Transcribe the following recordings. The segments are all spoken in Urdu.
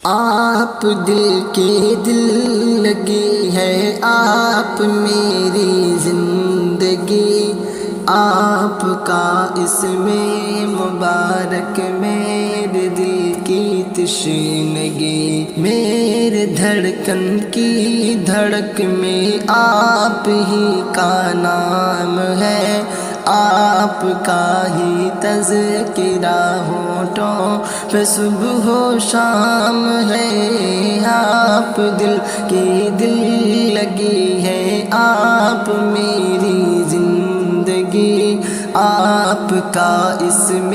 آپ دل کے دل لگی ہے، آپ میری زندگی، آپ کا اسم مبارک میرے دل کی تشنگی، میرے دھڑکن کی دھڑک میں آپ ہی کا نام ہے، آپ کا ہی تذکرہ ہونٹوں پہ صبح و شام ہے، آپ دل کی دل لگی ہے، آپ میری زندگی، آپ کا اسم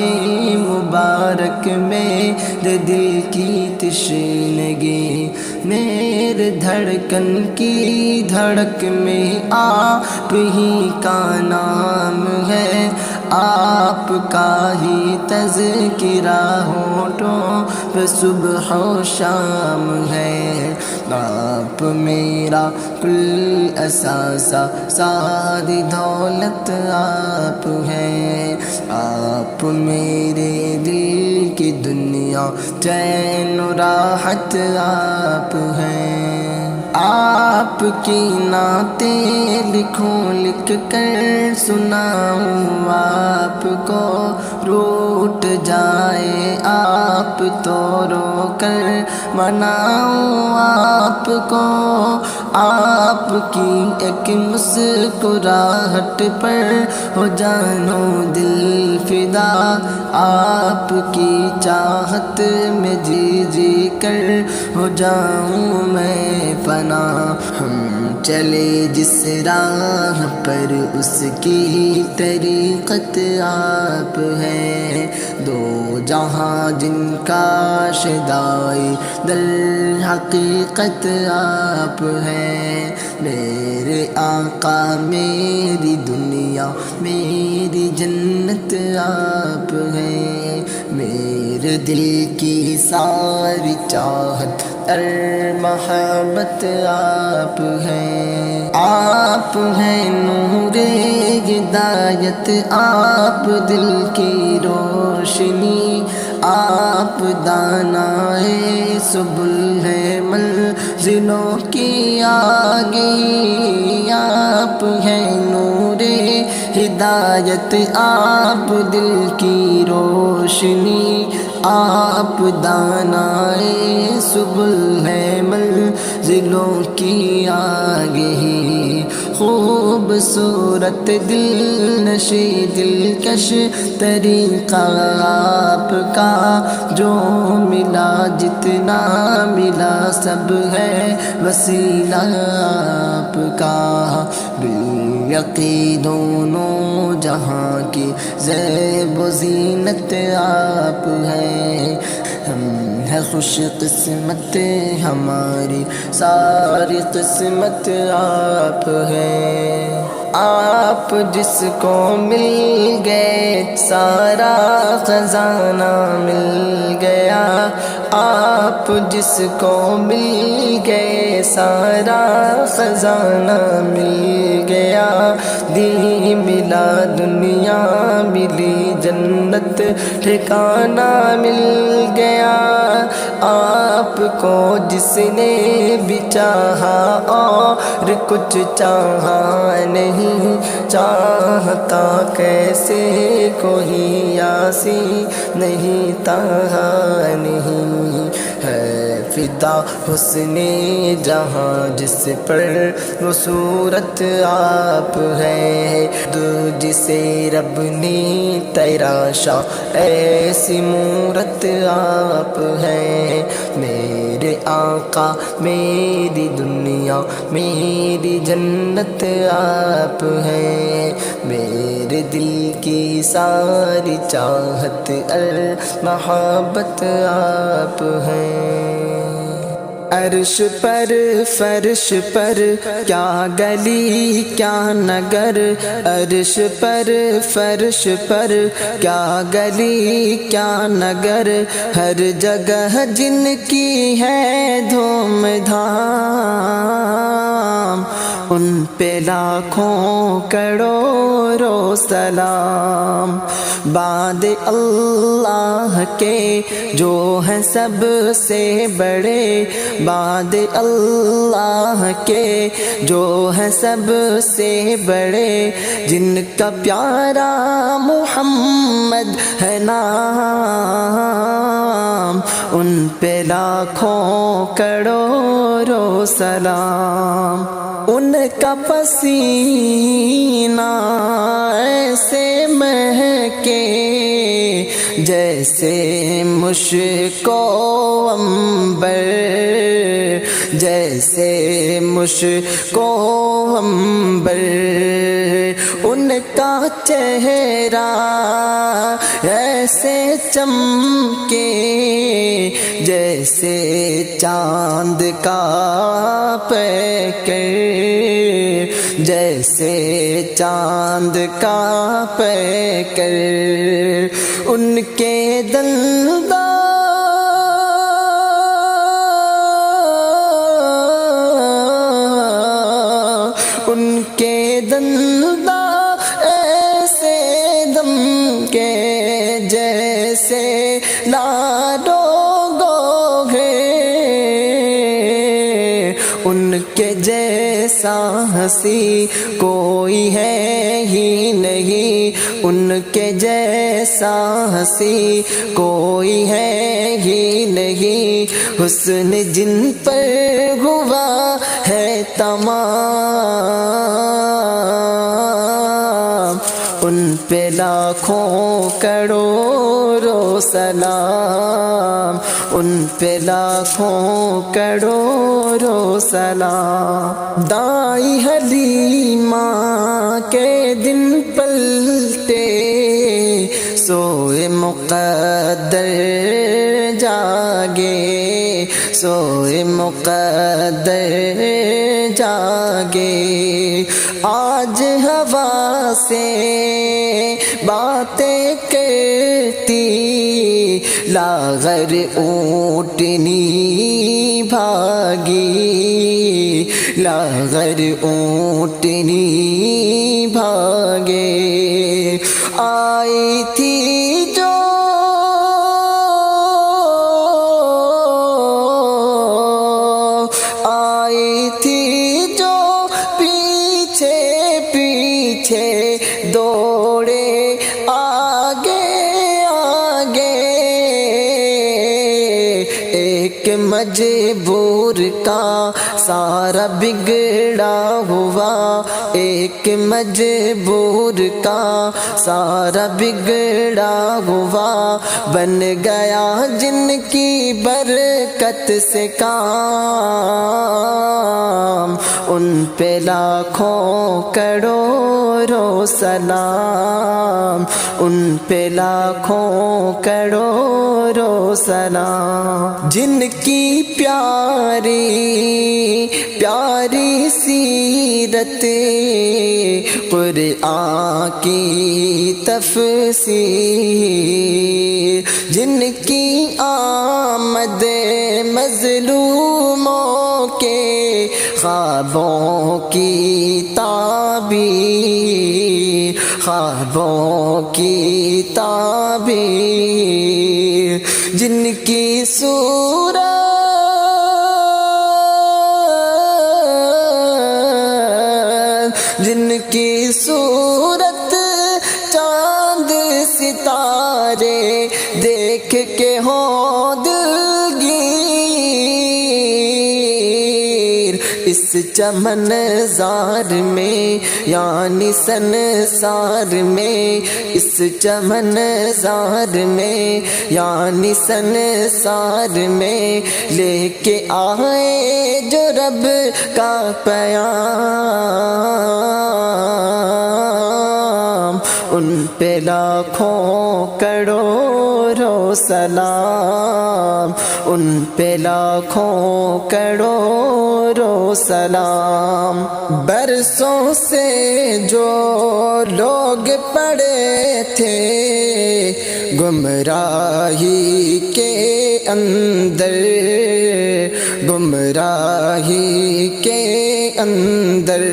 مبارک میرے دل کی تشنگی، میرے دھڑکن کی دھڑک میں آپ ہی کا نام ہے، آپ کا ہی تذکرہ ہونٹوں پہ صبح و شام ہے، آپ میرا کل اثاثہ ساری دولت آپ ہیں، آپ میرے دل کی دنیا چین و راحت آپ ہیں، آپ کی نعتیں لکھوں لکھ کر سناؤں آپ کو، روٹ جائے آپ تو رو کر مناؤں آپ کو، آپ کی ایک مسکراہٹ پر ہو جانو دل فدا، آپ کی چاہت میں جی جی کر ہو جاؤں میں فنا، ہم چلے جس راہ پر اس کی طریقت آپ ہے، دو جہاں جن کا شدائی در حقیقت آپ ہے، میرے آقا میری دنیا میری جنت آپ ہے، میرے دل کی ساری چاہت اور محبت آپ ہیں، آپ ہیں نور ہدایت، آپ دل کی روشنی، آپ دانائے سبل ہے منزلوں کی آگی، آپ ہیں نور ہدایت، آپ دل کی روشنی، آپ دانائے سبل ہے منزلوں کی آگہی، خوبصورت دل نشی دلکش طریقہ آپ کا، جو ملا جتنا ملا سب ہے وسیلہ آپ کا، بالیقین دونوں جہاں کی زیب و زینت آپ ہیں، ہم ہے خوش قسمت ہماری ساری قسمت آپ ہیں، آپ جس کو مل گئے سارا خزانہ مل گیا، آپ جس کو مل گئے سارا خزانہ مل گیا، دین ملا دنیا ملی جنت ٹھکانہ مل گیا، آپ کو جس نے بھی چاہا اور کچھ چاہا نہیں، چاہتا کیسے کوئی آسی نہیں تہا نہیں، ہے فدا حسن جہاں جس پر وہ صورت آپ ہے، جسے رب نے تراشا ایسی مورت آپ ہے، میرے آقا میری دنیا میری جنت آپ ہیں، میرے دل کی ساری چاہت اور محبت آپ ہیں، عرش پر فرش پر کیا گلی کیا نگر، عرش پر فرش پر کیا گلی کیا نگر، ہر جگہ جن کی ہے دھوم دھام، ان پہ لاکھوں کروڑوں سلام۔ بعد اللہ کے جو ہیں سب سے بڑے، بعد اللہ کے جو ہیں سب سے بڑے، جن کا پیارا محمد ہے نام، ان پہ لاکھوں کروڑوں سلام۔ ان کا پسینہ ایسے مہکے جیسے مشک و عنبر، جیسے مشک و عنبر۔ ان کا چہرہ ایسے چمکے جیسے چاند کا پیکر، جیسے چاند کا پیکر۔ ان کے دنداں ان کے دنداں ایسے دم کے جیسے لاڈو گوہے، ان کے جیسا ہنسی کوئی ہے ہی نہیں، ان کے جیسا ہنسی کوئی ہے ہی نہیں۔ حسن جن پر ہوا ہے تمام، ان پہ لاکھوں کروڑوں سلام، ان پہ لاکھوں کروڑوں سلام۔ دائی حلیمہ کے دن پلٹے، سوئے مقدر جاگے، سوئے مقدر جاگے۔ آج ہوا سے باتیں کرتی لاغر اونٹنی بھاگی، لاغر اونٹنی بھاگے۔ آئی تھی جو آئی تھی جو پیچھے پیچھے دوڑے آگے آگے، ایک مجبور کا سارا بگڑا ہوا، ایک مجبور کا سارا بگڑا ہوا، بن گیا جن کی برکت سے کام، ان پہ لاکھوں کروڑوں سلام، ان پہ لاکھوں کروڑوں سلام۔ جن کی پیاری پیاری سیرت قرآن کی تفسیر، جن کی آمد مظلوموں کے خوابوں کی تعبیر، خوابوں کی تعبیر، جن کی صورت جن کی صورت چاند ستارے دیکھ کے ہوں دلگیر، اس چمن زار میں یعنی سنسار میں، اس چمن زار میں یعنی سنسار میں، لے کے آئے جو رب کا پیام، ان پہ لاکھوں کروڑوں سلام، ان پہ لاکھوں کروڑوں سلام۔ برسوں سے جو لوگ پڑے تھے گمراہی کے اندر، گمراہی کے اندر،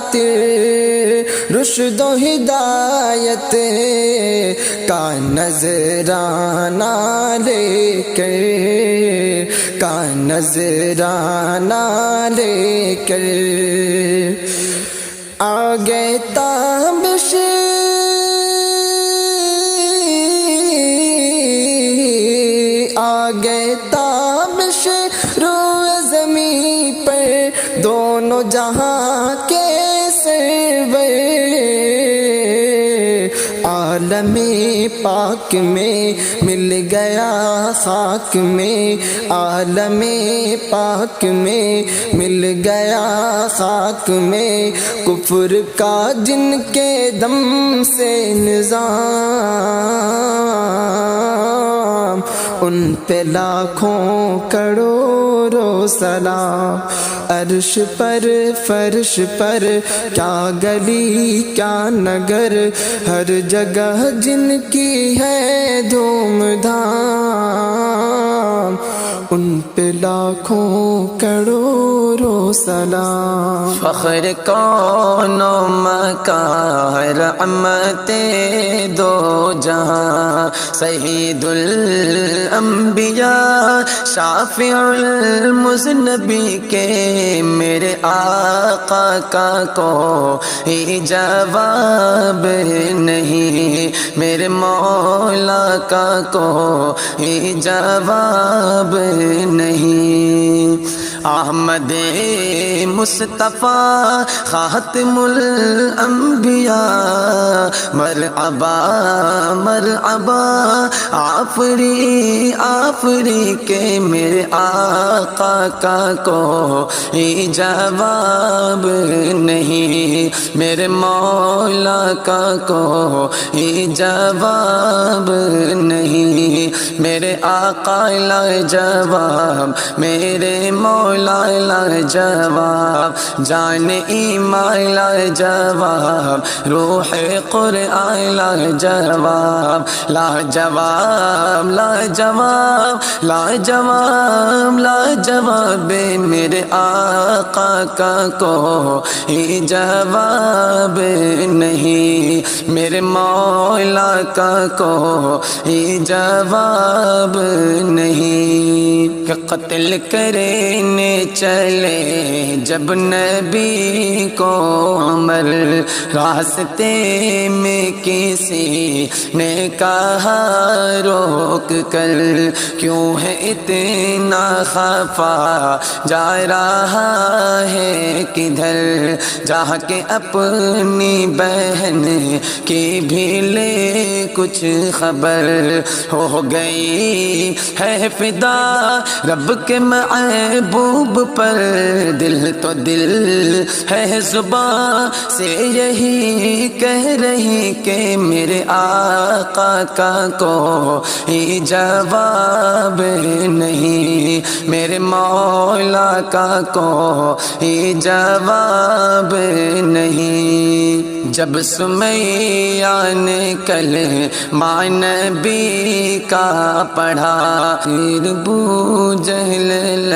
خاطر رشد و ہدایت کا نذرانہ لے کر، کا نذرانہ لے کر آگے تابش آگے تابش روئے زمین پر دونوں جہاں کے سرور، عالم پاک میں مل گیا خاک میں، عالم پاک میں مل گیا خاک میں کفر کا جن کے دم سے نظام، ان پہ لاکھوں کروڑوں سلام۔ عرش پر فرش پر کیا گلی کیا نگر، ہر جگہ جن کی ہے دھوم دھام، ان پہ لاکھوں کروڑوں سلام۔ فخر کون و مکان رحمت دو جہاں، سید الانبیاء شافع المذنبی کے میرے آقا کا کوئی جواب نہیں، میرے مولا کا کوئی جواب نہیں۔ احمد مصطفیٰ خاتم الانبیاء، مرحبا مرحبا آفری آفری کے میرے آقا کا کوئی جواب نہیں، میرے مولا کا کوئی جواب نہیں، میرے آقا لاجواب، میرے مولا لاجواب، جان ایمان لاجواب، روح قرآن لاجواب، لاجواب لاجواب لاجواب لاجواب، میرے آقا کا کوئی جواب نہیں، میرے مولا کا کوئی جواب نہیں۔ کہ قتل کرنے چلے جب نبی کو عمر، راستے میں کسی نے کہا روک کر، کیوں ہے اتنا خفا جا رہا ہے کدھر، جا کے اپنی بہن کی بھی لے کچھ خبر، ہو گئی ہے فدا رب کے محبوب پر، دل تو دل ہے زباں سے یہی کہہ رہی کہ میرے آقا کا کوئی جواب نہیں، میرے مولا کا کوئی جواب نہیں۔ جب سمیہ نے کلمہ نبی کا پڑھا، پھر بو جہل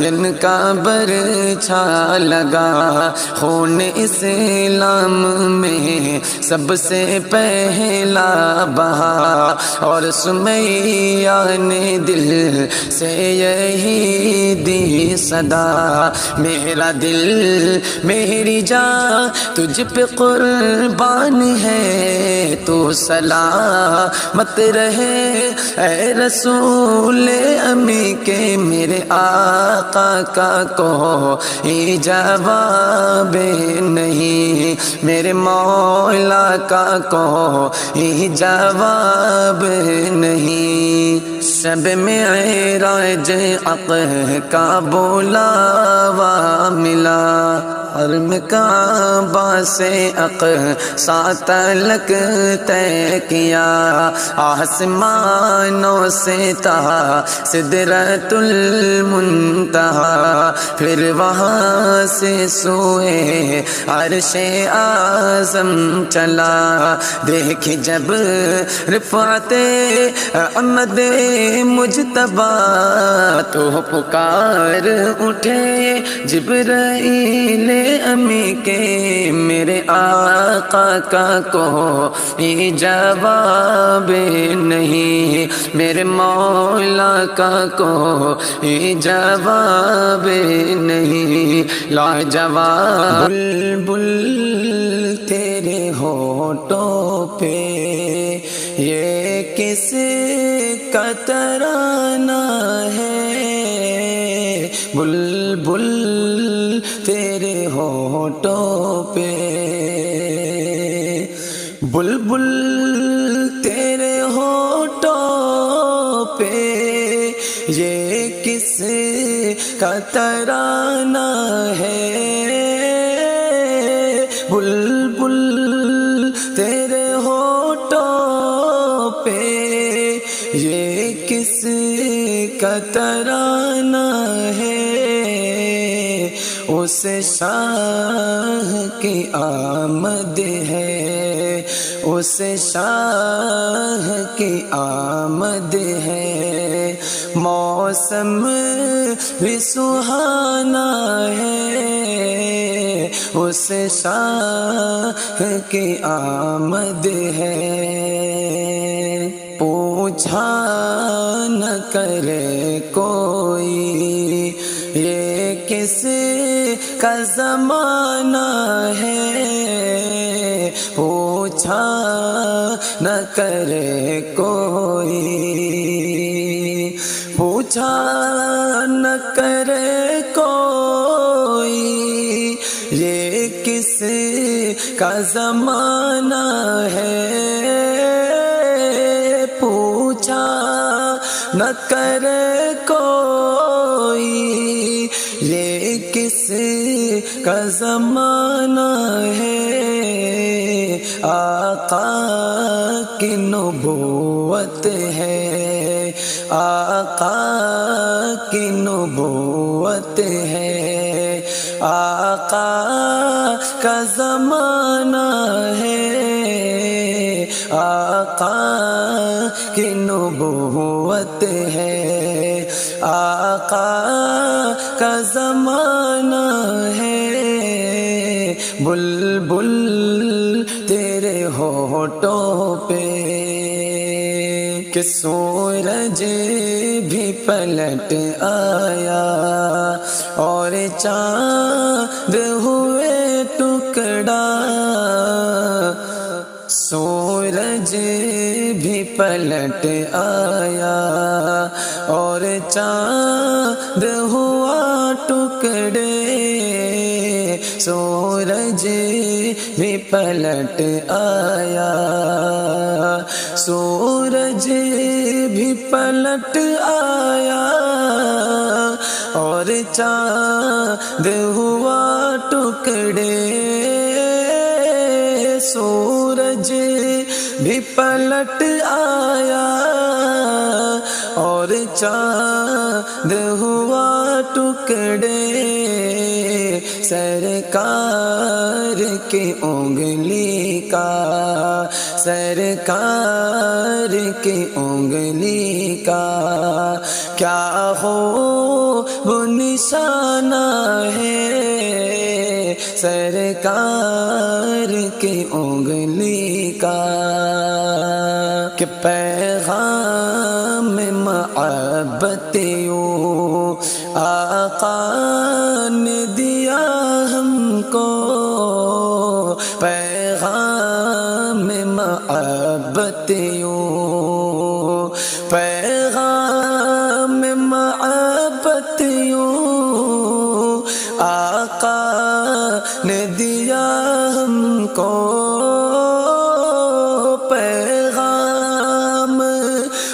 ان کا برچھا لگا، خون اسلام میں سب سے پہلا بہا، اور سمیہ نے دل سے یہی دی صدا، میرا دل میری جان تجھ پہ قربان ہے، تو سلامت رہے اے رسول امی کے میرے آقا کا کوئی جواب نہیں، میرے مولا کا کوئی جواب نہیں۔ شب معراج عقل کا بلاوا ملا، حرم کعبہ سے اقصی تلک طے کیا، آسمانوں سے تا سدرۃ المنتہا، پھر وہاں سے سوئے عرش اعظم چلا، دیکھ جب رفعت احمد مجتبیٰ، تو پکار اٹھے جبرائیل امی کے میرے آقا کا کوئی جواب نہیں، میرے مولا کا کوئی جواب نہیں، لاجواب بلبل تیرے ہونٹوں پہ یہ کس کا ترانہ ہے، بلبل تیرے ہونٹوں پہ، بلبل تیرے ہونٹوں پہ یہ کس کا ترانہ ہے، بلبل تیرے ہونٹوں پہ یہ کس کا ترانہ ہے، اس شاہ کی آمد ہے، اس شاہ کی آمد ہے، موسم بھی سہانا ہے، اس شاہ کی آمد ہے، پوچھا نہ کرے کوئی یہ کس کا زمانہ ہے، پوچھا نہ کرے کوئی، پوچھا نہ کرے کوئی یہ کس کا زمانہ ہے، پوچھا نہ کرے کوئی یہ کس کا زمانہ ہے، آقا کی نبوت ہے، آقا کی نبوت ہے، آقا کا زمانہ ہے، آقا کی نبوت ہے، آقا کا زمانہ ہے، بلبل تیرے ہونٹوں پہ کہ سورج بھی پلٹ آیا اور چاند ہوئے ٹکڑا، سورج بھی پلٹ آیا اور چاند ہوا ٹکڑے، سورج بھی پلٹ آیا، سورج بھی پلٹ آیا اور چاند ہوا ٹکڑے، سورج بھی پلٹ آیا اور چاند ہوا ٹکڑے، سرکار کی انگلی کا، سرکار کی انگلی کا کیا ہو وہ نشانہ ہے، سرکار کی انگلی کا کہ پیغام محبت یوں آقا نے دیا ہم کو، پیغام محبت یوں، پیغام محبت یوں آقا نے دیا ہم کو، پیغام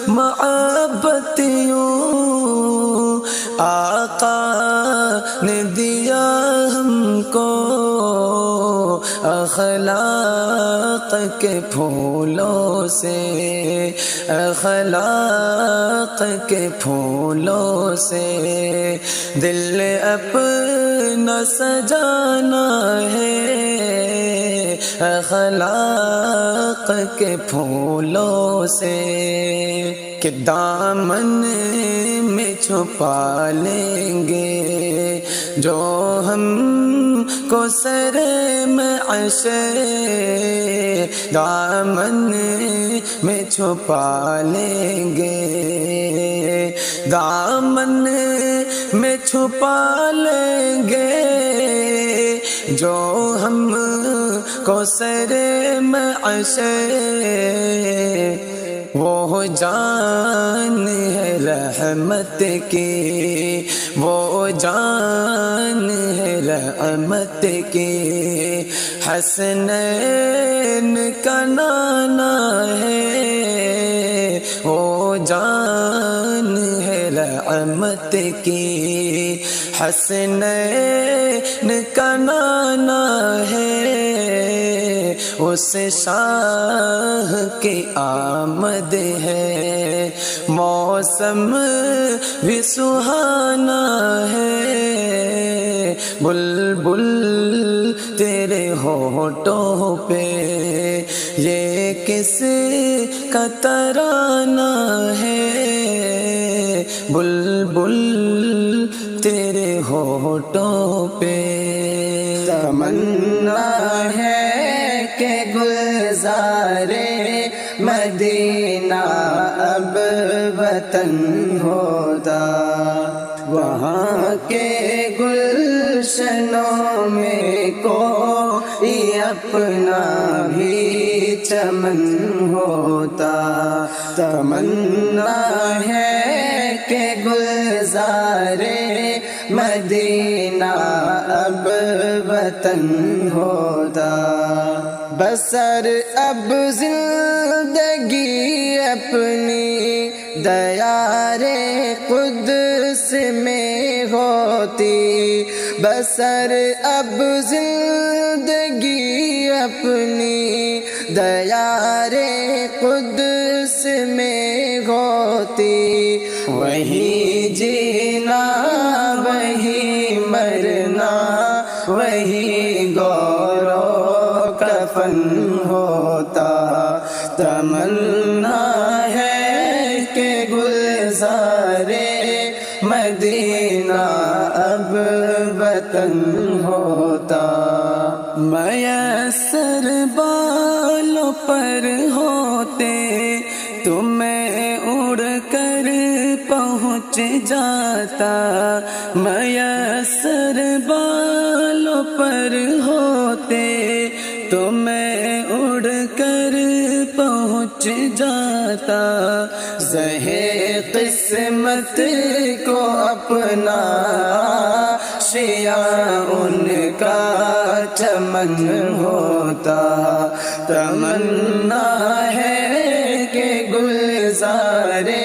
محبت یوں آقا نے دیا ہم کو، اخلاق کے پھولوں سے، اخلاق کے پھولوں سے دل اپنا سجانا ہے، اخلاق کے پھولوں سے کہ دامن میں چھپا لیں گے، جو ہم کو سر معشر دامن میں چھپا لیں گے، دامن میں چھپا لیں گے، جو ہم کو سر معشر وہ جان ہے رحمت کی، وہ جان ہے رحمت کی، حسنین کا نانا ہے، وہ جان ہے رحمت کی، حسنین کا نانا ہے، اس شاہ کی آمد ہے، موسم بھی سہانا ہے، بلبل تیرے ہونٹوں پہ یہ کس کا ترانہ ہے، بلبل تیرے ہونٹوں پہ تمنا ہے کہ گلزارے مدینہ اب وطن ہوتا، وہاں کے گلشنوں میں کوئی اپنا بھی چمن ہوتا، تمنا ہے کہ گلزارے مدینہ اب وطن ہوتا، بسر اب زندگی اپنی دیار قدس میں ہوتی، بسر اب زندگی اپنی دیار قدس میں ہوتی، وہی جینا وہی مرنا وہی گورو کفن ہوتا، تمنا ہے کہ گلزارے مدینہ اب وطن ہوتا، میسر بالوں پر ہوتے تو میں اڑ کر پہنچ جاتا، میسر بالوں پر ہوتے تو میں اڑ کر پہنچ جاتا، زہے قسمت کو اپنا شیعہ ان کا چمن ہوتا، تمنا ہے کہ گلزارے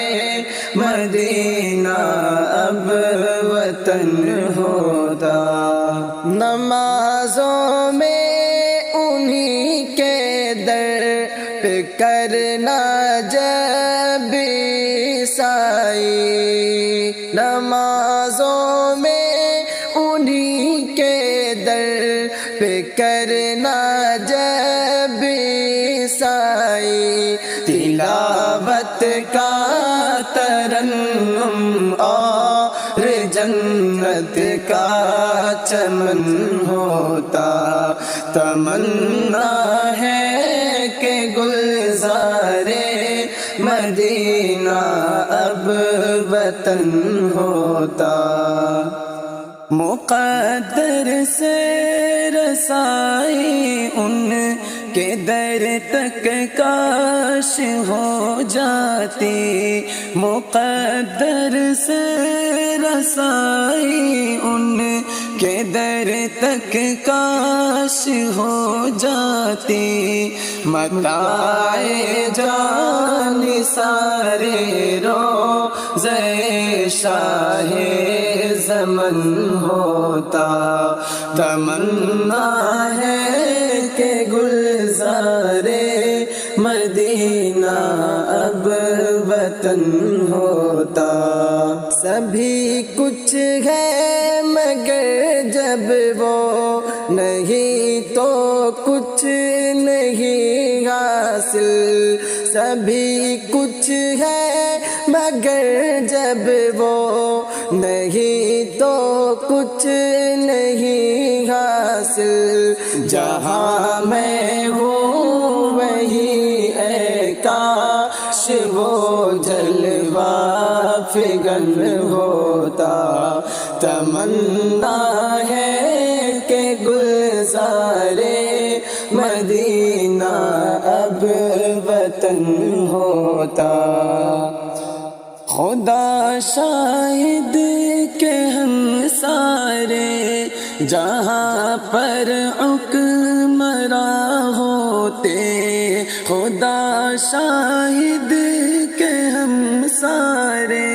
مدینہ اب وطن ہوتا، نمازوں میں انہی کے در پہ کرنا جب عیسائی، نمازوں میں انہی کے در پہ کرنا جب عیسائی، تلاوت کا ترنم اور جنت کا چمن ہوتا، تمنا ہے کہ گلزارے مدینہ اب وطن ہوتا، مقدر سے رسائی ان کے در تک کاش ہو جاتی، مقدر سے رسائی ان کے در تک کاش ہو جاتی، متاع جان سارے روضے شاہ زمن ہوتا، تمنا ہے کہ گلزارے مدینہ اب وطن ہوتا، سبھی کچھ ہے مگر جب وہ نہیں تو کچھ نہیں حاصل، سبھی کچھ ہے مگر جب وہ نہیں تو کچھ نہیں حاصل، جہاں میں ہوں وہی اے کاش وہ جلوہ فگن ہوتا، تمنا ہے کہ گلزارے مدینہ اب وطن ہوتا۔ خدا شاہد کہ ہم سارے جہاں پر حکمراں ہوتے، خدا شاہد کہ ہم سارے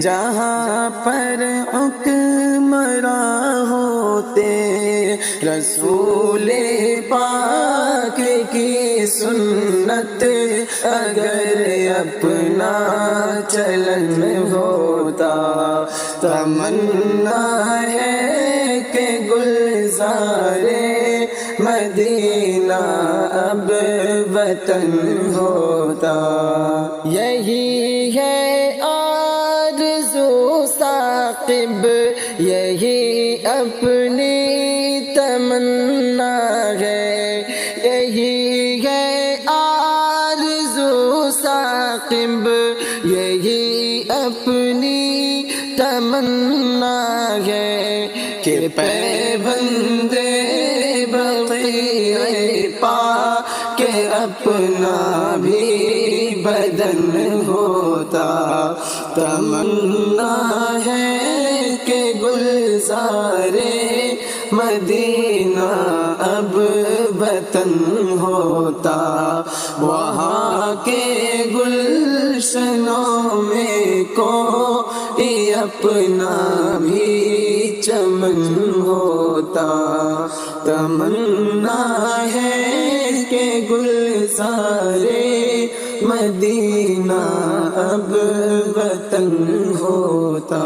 جہاں پر حکمراں ہوتے، رسول پاک کی سنت اگر اپنا چلن ہوتا، تمنا ہے کہ گلزارے مدینہ اب وطن ہوتا۔ یہی ہے آرزو ثاقب، یہی اپنی تمنا ہے، یہی ہے آرزو ثاقب، یہی اپنی تمنا ہے کہ پیوند بقیع پاک کہ اپنا بھی بدن ہوتا، تمنا ہے کہ گلزارے مدینہ اب وطن ہوتا، وہاں کے گلشنوں میں کوئی اپنا بھی چمن ہوتا، تمنا ہے کہ گلزارے مدینہ اب وطن ہوتا۔